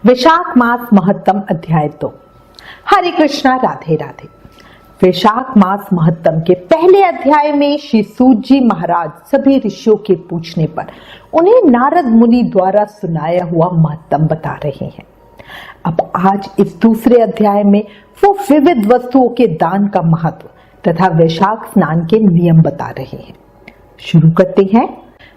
वैशाख मास महत्तम अध्याय 2। हरे कृष्णा, राधे राधे। वैशाख मास महत्तम के पहले अध्याय में श्री सूत जी महाराज सभी ऋषियों के पूछने पर उन्हें नारद मुनि द्वारा सुनाया हुआ महत्तम बता रहे हैं। अब आज इस दूसरे अध्याय में वो विविध वस्तुओं के दान का महत्व तथा वैशाख स्नान के नियम बता रहे हैं। शुरू करते हैं।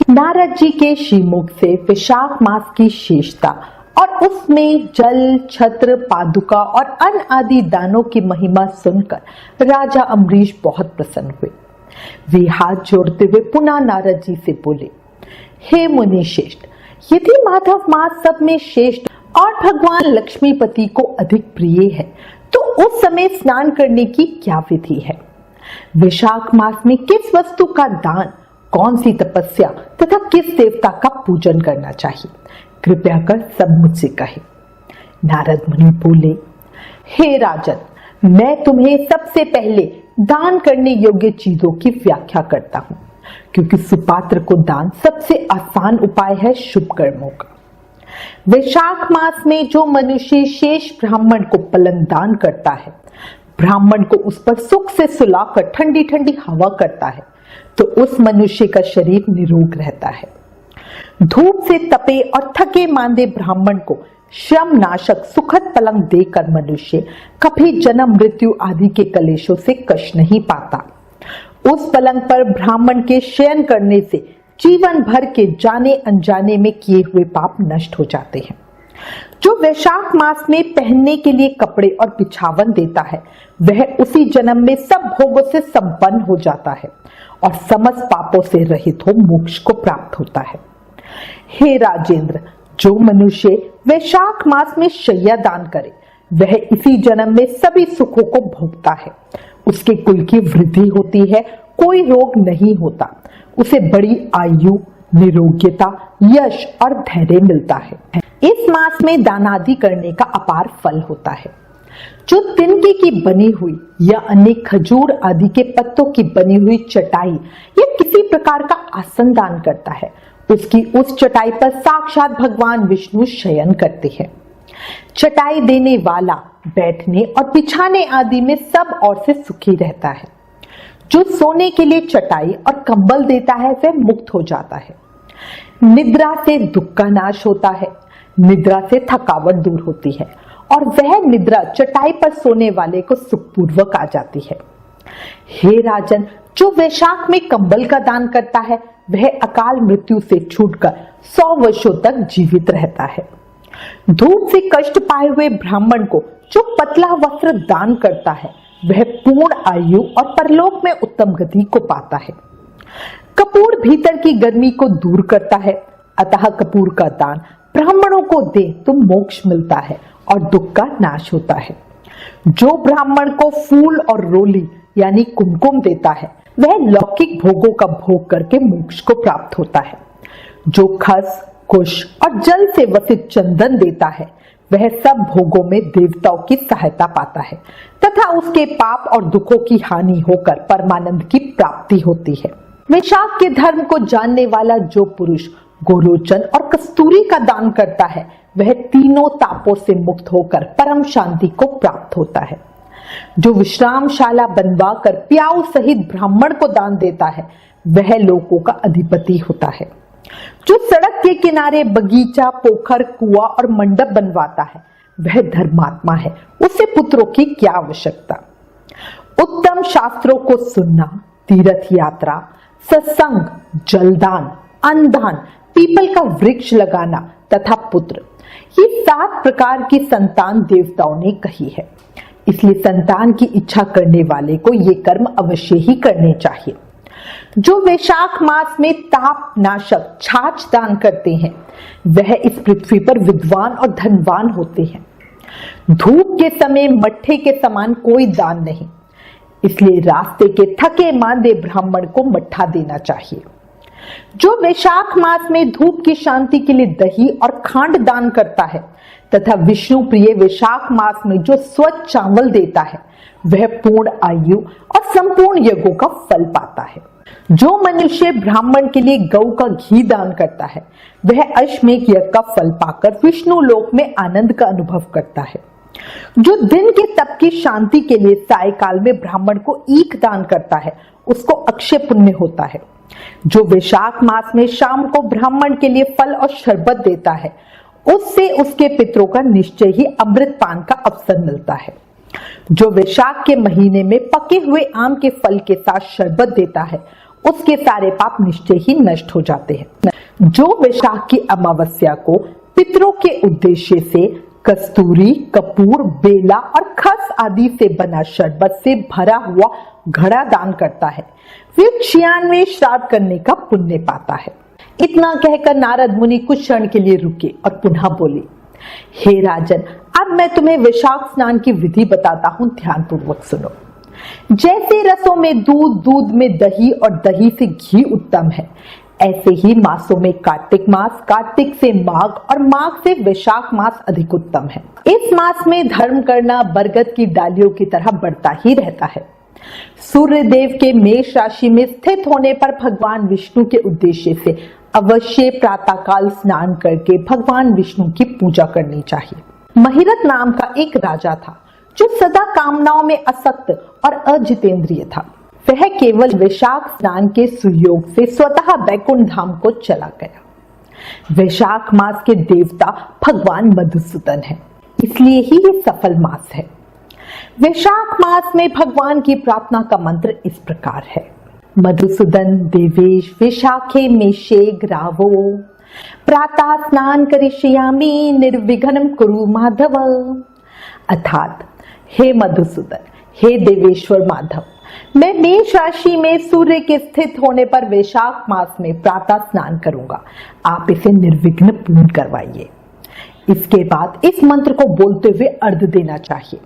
नारद जी के श्रीमुख से वैशाख मास की शेषता और उसमें जल, छत्र, पादुका और अन्न आदि दानों की महिमा सुनकर राजा अम्बरीश बहुत प्रसन्न हुए। वे हाथ जोड़ते हुए पुनः नारद जी से बोले, हे मुनि श्रेष्ठ, यदि माधव मास सब में श्रेष्ठ और भगवान लक्ष्मीपति को अधिक प्रिय है तो उस समय स्नान करने की क्या विधि है? वैशाख मास में किस वस्तु का दान, कौन सी तपस्या तथा किस देवता का पूजन करना चाहिए? कृपया कर सब मुझसे कहे। नारद मुनि बोले, हे राजन, मैं तुम्हें सबसे पहले दान करने योग्य चीजों की व्याख्या करता हूं, क्योंकि सुपात्र को दान सबसे आसान उपाय है शुभ कर्मों का। वैशाख मास में जो मनुष्य शेष ब्राह्मण को पलंग दान करता है, ब्राह्मण को उस पर सुख से सुलाकर ठंडी ठंडी हवा करता है, तो उस मनुष्य का शरीर निरोग रहता है। धूप से तपे और थके मांदे ब्राह्मण को श्रम नाशक सुखद पलंग देकर मनुष्य कभी जन्म मृत्यु आदि के कलेशों से कष्ट नहीं पाता। उस पलंग पर ब्राह्मण के शयन करने से जीवन भर के जाने अनजाने में किए हुए पाप नष्ट हो जाते हैं। जो वैशाख मास में पहनने के लिए कपड़े और बिछावन देता है, वह उसी जन्म में सब भोगों से संपन्न हो जाता है और समस्त पापों से रहित हो मोक्ष को प्राप्त होता है। हे राजेंद्र, जो मनुष्य वैशाख मास में शय्या दान करे, वह इसी जन्म में सभी सुखों को भोगता है। उसके कुल की वृद्धि होती है, कोई रोग नहीं होता, उसे बड़ी आयु, निरोग्यता, यश और धैर्य मिलता है। इस मास में दान आदि करने का अपार फल होता है। जो तिनके की बनी हुई या अनेक खजूर आदि के पत्तों की बनी हुई चटाई या किसी प्रकार का आसन दान करता है, उसकी उस चटाई पर साक्षात भगवान विष्णु शयन करते हैं। चटाई देने वाला बैठने और बिछाने आदि में सब ओर से सुखी रहता है। जो सोने के लिए चटाई और कंबल देता है, वह मुक्त हो जाता है। निद्रा से दुख का नाश होता है, निद्रा से थकावट दूर होती है और वह निद्रा चटाई पर सोने वाले को सुखपूर्वक आ जाती है। हे राजन, जो वैशाख में कंबल का दान करता है, वह अकाल मृत्यु से छूटकर 100 वर्षों तक जीवित रहता है। धूप से कष्ट पाए हुए ब्राह्मण को जो पतला वस्त्र दान करता है, वह पूर्ण आयु और परलोक में उत्तम गति को पाता है। कपूर भीतर की गर्मी को दूर करता है, अतः कपूर का दान ब्राह्मणों को दे तो मोक्ष मिलता है और दुख का नाश होता है। जो ब्राह्मण को फूल और रोली यानी कुमकुम देता है, वह लौकिक भोगों का भोग करके मोक्ष को प्राप्त होता है। जो खस, कुश और जल से वसित चंदन देता है, वह सब भोगों में देवताओं की सहायता पाता है तथा उसके पाप और दुखों की हानि होकर परमानंद की प्राप्ति होती है। वैशाख के धर्म को जानने वाला जो पुरुष गोरोचन और कस्तूरी का दान करता है, वह तीनों तापों से मुक्त होकर परम शांति को प्राप्त होता है। जो विश्रामशाला बनवाकर प्याऊ सहित ब्राह्मण को दान देता है, वह लोकों का अधिपति होता है। जो सड़क के किनारे बगीचा, पोखर, कुआं और मंडप बनवाता है, वह धर्मात्मा है, उसे पुत्रों की क्या आवश्यकता। उत्तम शास्त्रों को सुनना, तीर्थ यात्रा, सत्संग, जलदान, अन्नदान, पीपल का वृक्ष लगाना तथा पुत्र, ये 7 प्रकार की संतान देवताओं ने कही है। इसलिए संतान की इच्छा करने वाले को ये कर्म अवश्य ही करने चाहिए। जो वैशाख मास में ताप नाशक छाछ दान करते हैं, वह इस पृथ्वी पर विद्वान और धनवान होते हैं। धूप के समय मट्ठे के समान कोई दान नहीं, इसलिए रास्ते के थके मांदे ब्राह्मण को मट्ठा देना चाहिए। जो वैशाख मास में धूप की शांति के लिए दही और खांड दान करता है तथा विष्णु प्रिय वैशाख मास में जो स्वच्छ चावल देता है, वह पूर्ण आयु और संपूर्ण यज्ञों का फल पाता है। जो मनुष्य ब्राह्मण के लिए गौ का घी दान करता है वह अश्वमेध यज्ञ का फल पाकर विष्णु लोक में आनंद का अनुभव करता है। जो दिन के तप की शांति के लिए सायकाल में ब्राह्मण को ईख दान करता है उसको अक्षय पुण्य होता है। जो वैशाख मास में शाम को ब्राह्मण के लिए फल और शरबत देता है उससे उसके पितरों का निश्चय ही अमृत पान का अवसर मिलता है। जो वैशाख के महीने में पके हुए आम के फल के साथ शरबत देता है उसके सारे पाप निश्चय ही नष्ट हो जाते हैं। जो वैशाख की अमावस्या को पितरों के उद्देश्य से कस्तूरी, कपूर, बेला और खस आदि से बना शरबत से भरा हुआ घड़ा दान करता है वे 96 श्राद्ध करने का पुण्य पाता है। इतना कहकर नारद मुनि कुछ क्षण के लिए रुके और पुनः बोले, हे राजन, अब मैं तुम्हें वैशाख स्नान की विधि बताता हूँ, ध्यान पूर्वक सुनो। जैसे रसों में दूध, दूध में दही और दही से घी उत्तम है, ऐसे ही मासों में कार्तिक मास, कार्तिक से माघ और माघ से वैशाख मास अधिक उत्तम है। इस मास में धर्म करना बरगद की डालियों की तरह बढ़ता ही रहता है। सूर्य देव के मेष राशि में स्थित होने पर भगवान विष्णु के उद्देश्य से अवश्य प्रातःकाल स्नान करके भगवान विष्णु की पूजा करनी चाहिए। महिरथ नाम का एक राजा था जो सदा कामनाओं में असक्त और अजितेंद्रिय था। वह केवल वैशाख स्नान के सुयोग से स्वतः बैकुंठ धाम को चला गया। वैशाख मास के देवता भगवान मधुसूदन है, इसलिए ही ये सफल मास है। वैशाख मास में भगवान की प्रार्थना का मंत्र इस प्रकार है, मधुसूदन देवेश वैशाखे मेषे ग्रावो प्रातः स्नान करिष्यामि निर्विघ्नं कुरु माधव। अर्थात हे मधुसूदन, हे देवेश्वर माधव, मैं मेष राशि में सूर्य के स्थित होने पर वैशाख मास में प्रातः स्नान करूंगा, आप इसे निर्विघ्न पूर्ण करवाइए। इसके बाद इस मंत्र को बोलते हुए अर्घ देना चाहिए।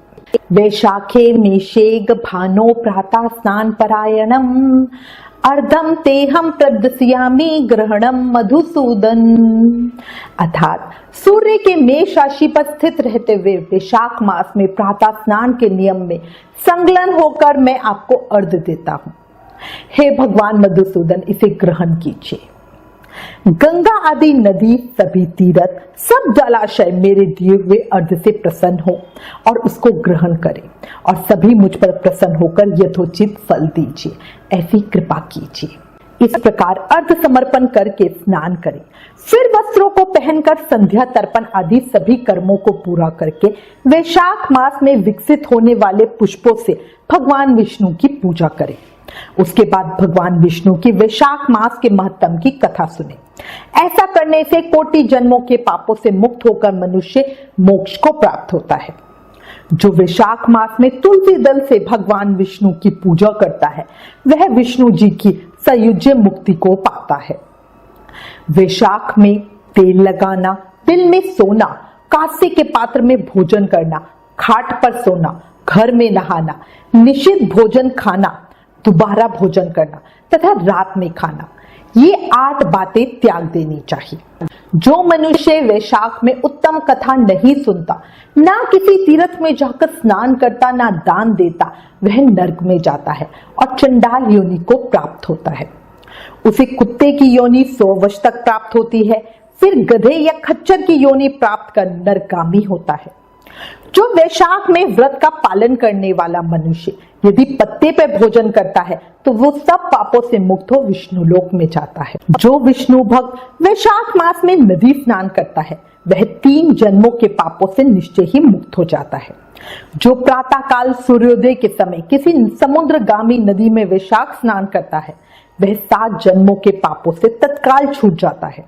वैशाखे मेषेग भानो प्रातः स्नान परायणम अर्धम तेहम प्रदस्यामि ग्रहणम मधुसूदन। अर्थात सूर्य के मेष राशि पर स्थित रहते हुए वैशाख मास में प्रातः स्नान के नियम में संलग्न होकर मैं आपको अर्घ देता हूँ। हे भगवान मधुसूदन, इसे ग्रहण कीजिए। गंगा आदि नदी, सभी तीर्थ, सब जलाशय मेरे दिए हुए अर्घ से प्रसन्न हो और उसको ग्रहण करें और सभी मुझ पर प्रसन्न होकर यथोचित फल दीजिए, ऐसी कृपा कीजिए। इस प्रकार अर्घ समर्पण करके स्नान करें, फिर वस्त्रों को पहनकर संध्या तर्पण आदि सभी कर्मों को पूरा करके वैशाख मास में विकसित होने वाले पुष्पों से भगवान विष्णु की पूजा करें। उसके बाद भगवान विष्णु की वैशाख मास के महत्तम की कथा सुने। ऐसा करने से कोटि जन्मों के पापों से मुक्त होकर मनुष्य मोक्ष को प्राप्त होता है। जो वैशाख मास में तुलसी दल से भगवान विष्णु की पूजा करता है वह विष्णु जी की सयुज्य मुक्ति को पाता है। वैशाख में तेल लगाना, दिल में सोना, कांसे के पात्र में भोजन करना, खाट पर सोना, घर में नहाना, निषिद्ध भोजन खाना, दोबारा भोजन करना तथा रात में खाना, ये 8 बातें त्याग देनी चाहिए। जो मनुष्य वैशाख में उत्तम कथा नहीं सुनता, ना किसी तीर्थ में जाकर स्नान करता, ना दान देता, वह नरक में जाता है और चंडाल योनि को प्राप्त होता है। उसे कुत्ते की योनि 100 वर्ष तक प्राप्त होती है, फिर गधे या खच्चर की योनि प्राप्त कर नरगामी होता है। जो वैशाख में व्रत का पालन करने वाला मनुष्य यदि पत्ते पर भोजन करता है तो वो सब पापों से मुक्त हो विष्णु लोक में जाता है। जो विष्णु भक्त वैशाख मास में नदी स्नान करता है वह 3 जन्मों के पापों से निश्चय ही मुक्त हो जाता है। जो प्रातः काल सूर्योदय के समय किसी समुद्रगामी नदी में वैशाख स्नान करता है वह 7 जन्मों के पापों से तत्काल छूट जाता है।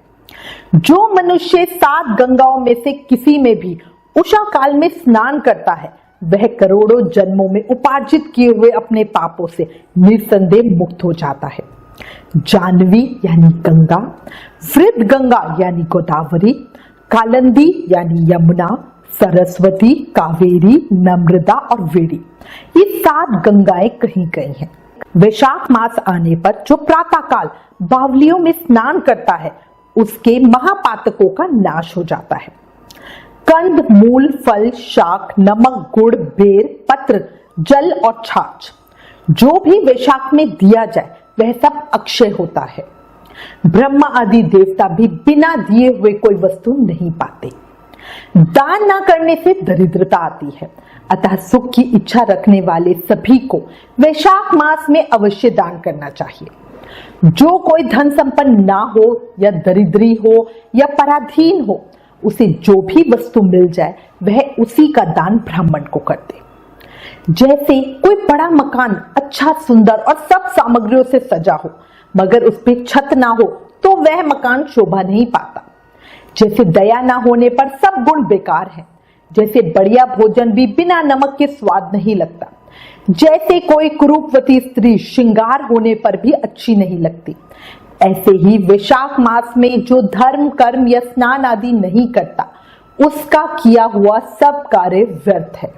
जो मनुष्य 7 गंगाओं में से किसी में भी उषा काल में स्नान करता है वह करोड़ों जन्मों में उपार्जित किए हुए अपने पापों से निसंदेह मुक्त हो जाता है। जानवी यानी गंगा, वृद्ध गंगा यानी गोदावरी, कालिंदी यानी यमुना, सरस्वती, कावेरी, नर्मदा और वेणी, ये 7 गंगाएं कहीं कहीं हैं। वैशाख मास आने पर जो प्रातःकाल बावलियों में स्नान करता है उसके महापातकों का नाश हो जाता है। कंद, मूल, फल, शाक, नमक, गुड़, बेर, पत्र, जल और छाछ जो भी वैशाख में दिया जाए वह सब अक्षय होता है। ब्रह्मा आदि देवता भी बिना दिए हुए कोई वस्तु नहीं पाते। दान न करने से दरिद्रता आती है, अतः सुख की इच्छा रखने वाले सभी को वैशाख मास में अवश्य दान करना चाहिए। जो कोई धन संपन्न ना हो या दरिद्री हो या पराधीन हो, उसे जो भी वस्तु मिल जाए वह उसी का दान ब्राह्मण को कर दे। जैसे कोई बड़ा मकान अच्छा सुंदर और सब सामग्रियों से सजा हो, मगर उस पे छत ना हो तो वह मकान शोभा नहीं पाता। जैसे दया ना होने पर सब गुण बेकार है। जैसे बढ़िया भोजन भी बिना नमक के स्वाद नहीं लगता। जैसे कोई कुरूपवती स्त्री श्रृंगार होने पर भी अच्छी नहीं लगती, ऐसे ही वैशाख मास में जो धर्म कर्म या स्नान आदि नहीं करता, उसका किया हुआ सब कार्य व्यर्थ है।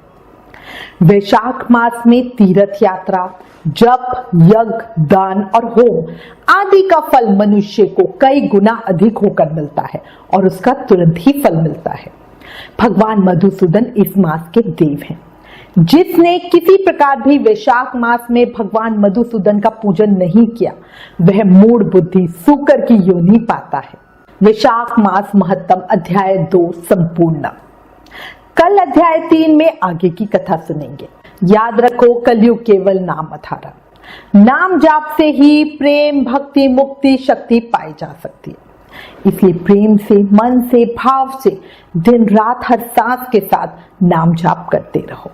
वैशाख मास में तीर्थ यात्रा, जप, यज्ञ, दान और होम आदि का फल मनुष्य को कई गुना अधिक होकर मिलता है और उसका तुरंत ही फल मिलता है। भगवान मधुसूदन इस मास के देव हैं। जिसने किसी प्रकार भी वैशाख मास में भगवान मधुसूदन का पूजन नहीं किया, वह मूढ़ बुद्धि सूकर की योनि पाता है। वैशाख मास महत्तम अध्याय 2 संपूर्ण। कल अध्याय 3 में आगे की कथा सुनेंगे। याद रखो, कलयुग केवल नाम आधार। नाम जाप से ही प्रेम, भक्ति, मुक्ति, शक्ति पाई जा सकती है। इसलिए प्रेम से, मन से, भाव से दिन रात हर सांस के साथ नाम जाप करते रहो।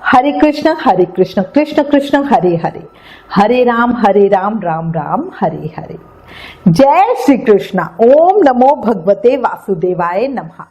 हरे कृष्ण कृष्ण कृष्ण हरे हरे, हरे राम राम राम हरे हरे। जय श्री कृष्ण। ओम नमो भगवते वासुदेवाय नमः।